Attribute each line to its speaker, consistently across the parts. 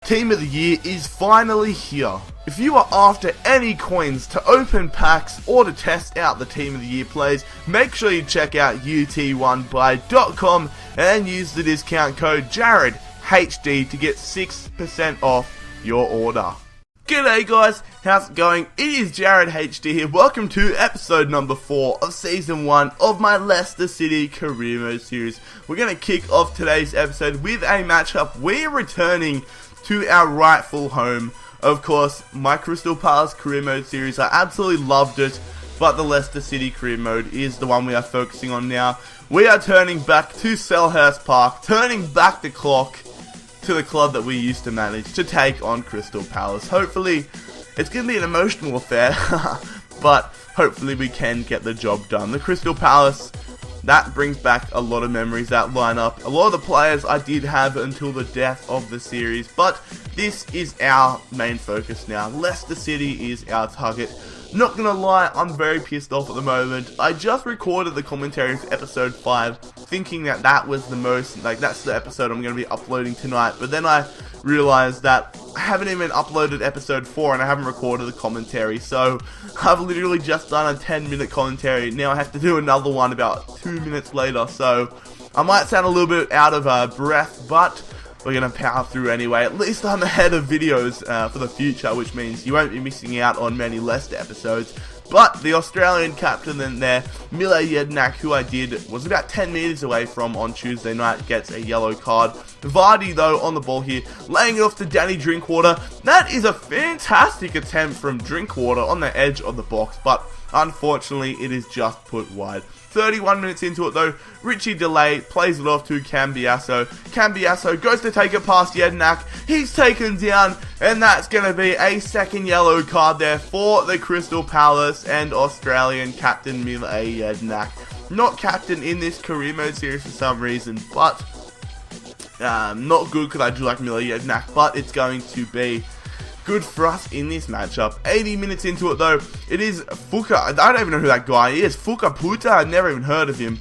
Speaker 1: Team of the Year is finally here. If you are after any coins to open packs or to test out the Team of the Year plays, make sure you check out ut1buy.com and use the discount code JaredHD to get 6% off your order. G'day guys, how's it going? It is JaredHD here. Welcome to episode number 4 of season 1 of my Leicester City career mode series. We're going to kick off today's episode with a matchup. We're returning to our rightful home. Of course, my Crystal Palace career mode series, I absolutely loved it, but the Leicester City career mode is the one we are focusing on now. We are turning back to Selhurst Park, turning back the clock to the club that we used to manage to take on Crystal Palace. Hopefully, it's going to be an emotional affair, but hopefully we can get the job done. The Crystal Palace, that brings back a lot of memories, that lineup. A lot of the players I did have until the death of the series, but this is our main focus now. Leicester City is our target. Not gonna lie, I'm very pissed off at the moment. I just recorded the commentary for episode 5, thinking that that was the most, that's the episode I'm gonna be uploading tonight, but then I realized that I haven't even uploaded episode 4 and I haven't recorded the commentary, so I've literally just done a 10-minute commentary. Now I have to do another one about 2 minutes later, so I might sound a little bit out of breath, but we're going to power through anyway. At least I'm ahead of videos for the future, which means you won't be missing out on many Leicester episodes. But the Australian captain in there, Mile Jednak, who I did, was about 10 metres away from on Tuesday night, gets a yellow card. Vardy, though, on the ball here, laying it off to Danny Drinkwater. That is a fantastic attempt from Drinkwater on the edge of the box, but unfortunately, it is just put wide. 31 minutes into it though, Richie Delay plays it off to Cambiasso. Cambiasso goes to take it past Jednak. He's taken down, and that's going to be a second yellow card there for the Crystal Palace and Australian captain Mile Jednak. Not captain in this career mode series for some reason, but not good because I do like Mile Jednak, but it's going to be good for us in this matchup. 80 minutes into it though, it is Fuka. I don't even know who that guy is. Fuka Puta, I've never even heard of him.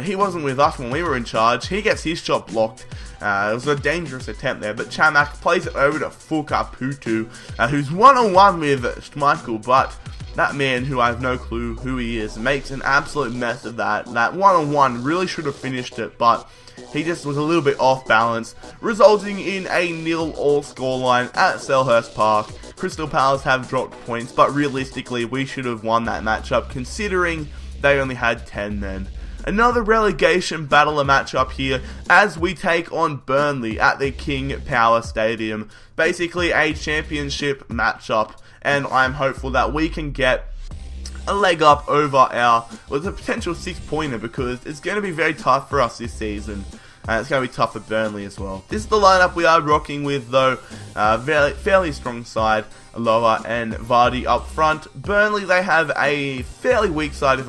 Speaker 1: He wasn't with us when we were in charge. He gets his shot blocked. It was a dangerous attempt there, but Chamak plays it over to Fuka Putu, who's one-on-one with Schmeichel, but that man, who I have no clue who he is, makes an absolute mess of that. That one-on-one really should have finished it, but he just was a little bit off balance, resulting in a 0-all scoreline at Selhurst Park. Crystal Palace have dropped points, but realistically, we should have won that matchup, considering they only had 10 men. Another relegation battler matchup here, as we take on Burnley at the King Power Stadium. Basically, a championship matchup, and I'm hopeful that we can get a leg up over with a potential 6-pointer, because it's going to be very tough for us this season. It's going to be tough for Burnley as well. This is the lineup we are rocking with though. Fairly strong side. Lower and Vardy up front. Burnley, they have a fairly weak side if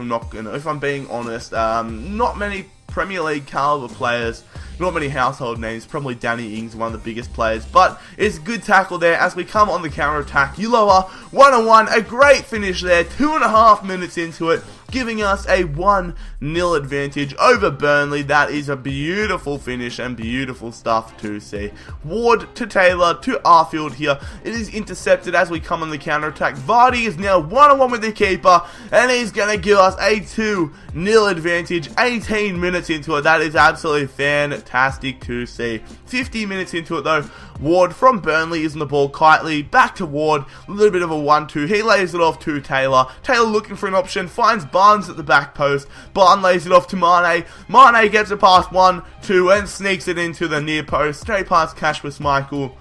Speaker 1: I'm being honest. Not many Premier League caliber players, not many household names. Probably Danny Ings, one of the biggest players, but it's a good tackle there as we come on the counter attack. Uloa, 1-on-1, a great finish there, 2.5 minutes into it, giving us a 1-0 advantage over Burnley. That is a beautiful finish and beautiful stuff to see. Ward to Taylor to Arfield here. It is intercepted as we come on the counter attack. Vardy is now 1-on-1 with the keeper, and he's going to give us a 2-0 advantage. 18 minutes into it. That is absolutely fantastic to see. 50 minutes into it though, Ward from Burnley is on the ball. Kitely back to Ward, a little bit of a 1-2. He lays it off to Taylor. Taylor looking for an option, finds Barnes at the back post. Barnes lays it off to Mane. Mane gets it past 1-2 and sneaks it into the near post, straight past Kasper Schmeichel.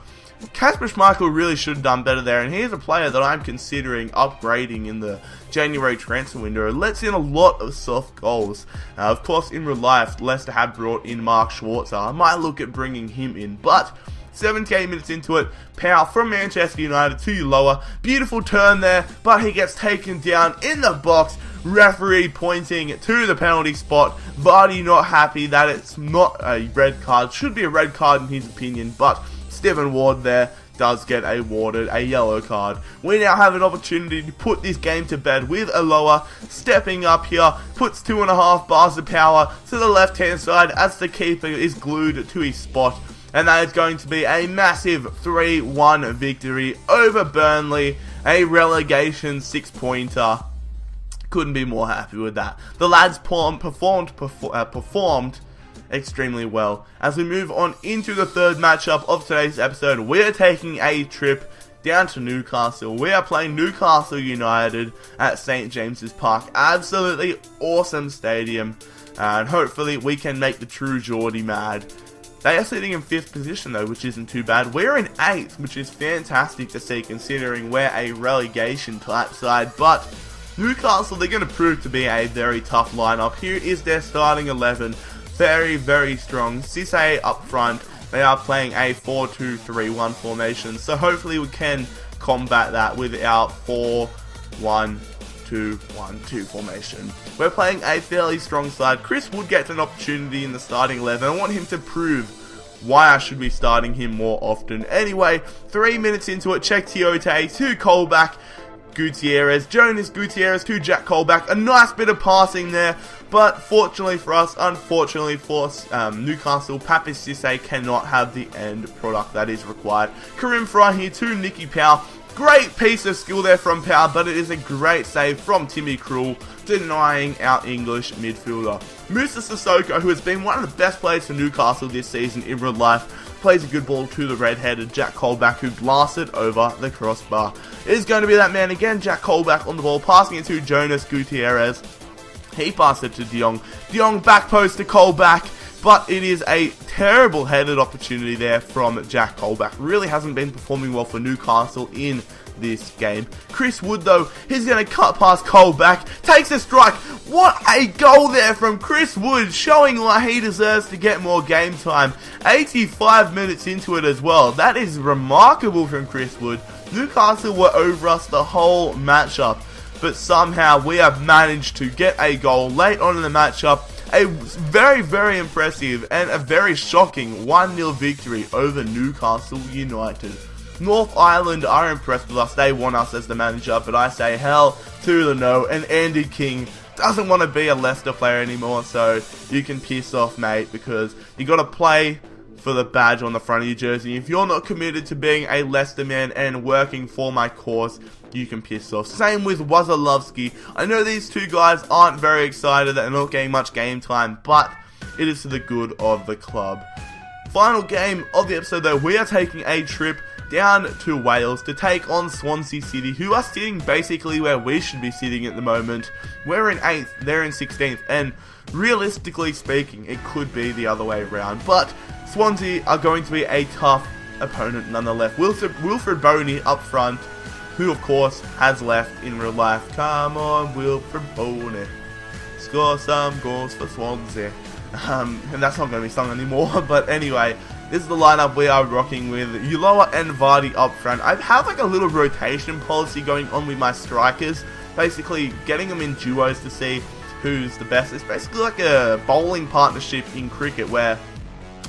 Speaker 1: Kasper Schmeichel really should have done better there, and he's a player that I'm considering upgrading in the January transfer window. It lets in a lot of soft goals. Of course, in real life, Leicester have brought in Mark Schwarzer. I might look at bringing him in, but 78 minutes into it, Powell from Manchester United to Uloa. Beautiful turn there, but he gets taken down in the box. Referee pointing to the penalty spot. Vardy not happy that it's not a red card. Should be a red card in his opinion, but Stephen Ward there does get awarded a yellow card. We now have an opportunity to put this game to bed with Aloha stepping up here, puts 2.5 bars of power to the left hand side as the keeper is glued to his spot. and that is going to be a massive 3-1 victory over Burnley, a relegation 6-pointer. Couldn't be more happy with that. The lads performed extremely well. As we move on into the third matchup of today's episode, we are taking a trip down to Newcastle. We are playing Newcastle United at St. James's Park. Absolutely awesome stadium, and hopefully we can make the true Geordie mad. They are sitting in 5th position though, which isn't too bad. We're in 8th, which is fantastic to see considering we're a relegation type side. But Newcastle, they're going to prove to be a very tough lineup. Here is their starting 11. Very, very strong. Cisse up front. They are playing a 4-2-3-1 formation. So hopefully we can combat that with our 4-1-2-1-2 formation. We're playing a fairly strong side. Chris Wood gets an opportunity in the starting 11. I want him to prove why I should be starting him more often. Anyway, 3 minutes into it, Check Tiote to Colback. Gutierrez, Jonas Gutierrez to Jack Colback. A nice bit of passing there, but fortunately for us, unfortunately for Newcastle, Papis Cisse cannot have the end product that is required. Karim Fry here to Nicky Powell. Great piece of skill there from Powell, but it is a great save from Timmy Krul, denying our English midfielder. Musa Sissoko, who has been one of the best players for Newcastle this season in real life, plays a good ball to the red-headed Jack Colback, who blasted over the crossbar. It is going to be that man again, Jack Colback on the ball, passing it to Jonas Gutierrez. He passed it to De Jong. De Jong back post to Colback, but it is a terrible headed opportunity there from Jack Colback. Really hasn't been performing well for Newcastle in this game. Chris Wood though, he's going to cut past Colback, takes a strike. What a goal there from Chris Wood, showing why he deserves to get more game time. 85 minutes into it as well. That is remarkable from Chris Wood. Newcastle were over us the whole matchup, but somehow we have managed to get a goal late on in the matchup. A very, very impressive and a very shocking 1-0 victory over Newcastle United. North Ireland are impressed with us. They want us as the manager, but I say hell to the no. And Andy King doesn't want to be a Leicester player anymore, so you can piss off, mate, because you got to play for the badge on the front of your jersey. If you're not committed to being a Leicester man and working for my cause, you can piss off. Same with Wazalowski. I know these two guys aren't very excited that they're not getting much game time, but it is to the good of the club. Final game of the episode though, we are taking a trip down to Wales to take on Swansea City, who are sitting basically where we should be sitting at the moment. We're in 8th, they're in 16th, and realistically speaking, it could be the other way around. But Swansea are going to be a tough opponent nonetheless. Wilfred Boney up front, who of course has left in real life. Come on, Wilfred Boney, score some goals for Swansea. And that's not going to be sung anymore, but anyway, this is the lineup we are rocking with. Ulloa and Vardy up front. I have like a little rotation policy going on with my strikers, basically getting them in duos to see who's the best. It's basically like a bowling partnership in cricket where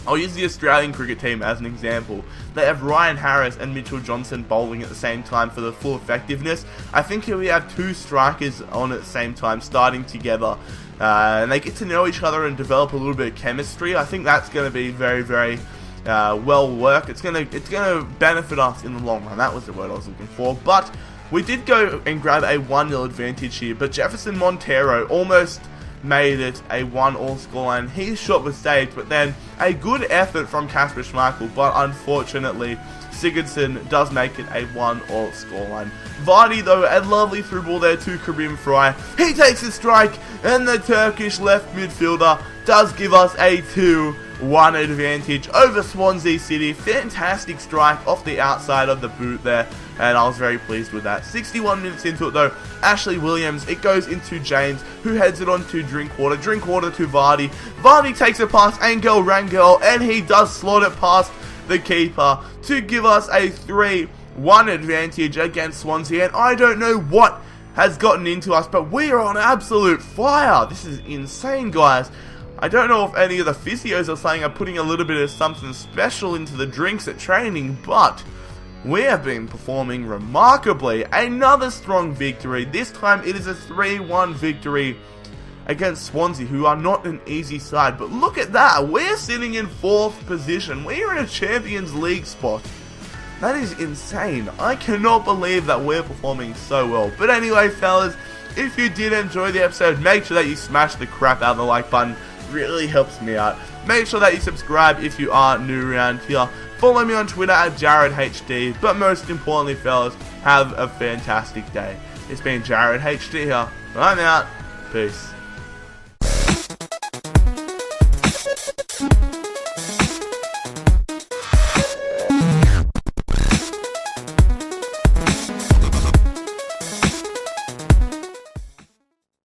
Speaker 1: I'll use the Australian cricket team as an example. They have Ryan Harris and Mitchell Johnson bowling at the same time for the full effectiveness. I think here we have two strikers on at the same time starting together. And they get to know each other and develop a little bit of chemistry. I think that's going to be very, very well worked. It's going to benefit us in the long run. That was the word I was looking for. But we did go and grab a 1-0 advantage here. But Jefferson Montero almost made it a 1-1 scoreline. His shot was saved, but then a good effort from Kasper Schmeichel. But unfortunately, Sigurdsson does make it a 1-1 scoreline. Vardy though, a lovely through ball there to Karim Fry. He takes a strike, and the Turkish left midfielder does give us a 2-1 advantage over Swansea City. Fantastic strike off the outside of the boot there, and I was very pleased with that. 61 minutes into it though, Ashley Williams, it goes into James, who heads it on to Drinkwater to Vardy. Vardy takes a pass, Angel Rangel, and he does slot it past the keeper to give us a 3-1 advantage against Swansea. And I don't know what has gotten into us, but we are on absolute fire. This is insane, guys. I don't know if any of the physios are saying I'm putting a little bit of something special into the drinks at training, but we have been performing remarkably. Another strong victory. This time it is a 3-1 victory against Swansea, who are not an easy side. But look at that, we're sitting in 4th position. We're in a Champions League spot. That is insane. I cannot believe that we're performing so well. But anyway, fellas, if you did enjoy the episode, make sure that you smash the crap out of the like button. Really helps me out. Make sure that you subscribe if you are new around here. Follow me on Twitter at JaredHD. But most importantly, fellas, have a fantastic day. It's been Jared HD here. I'm out. Peace.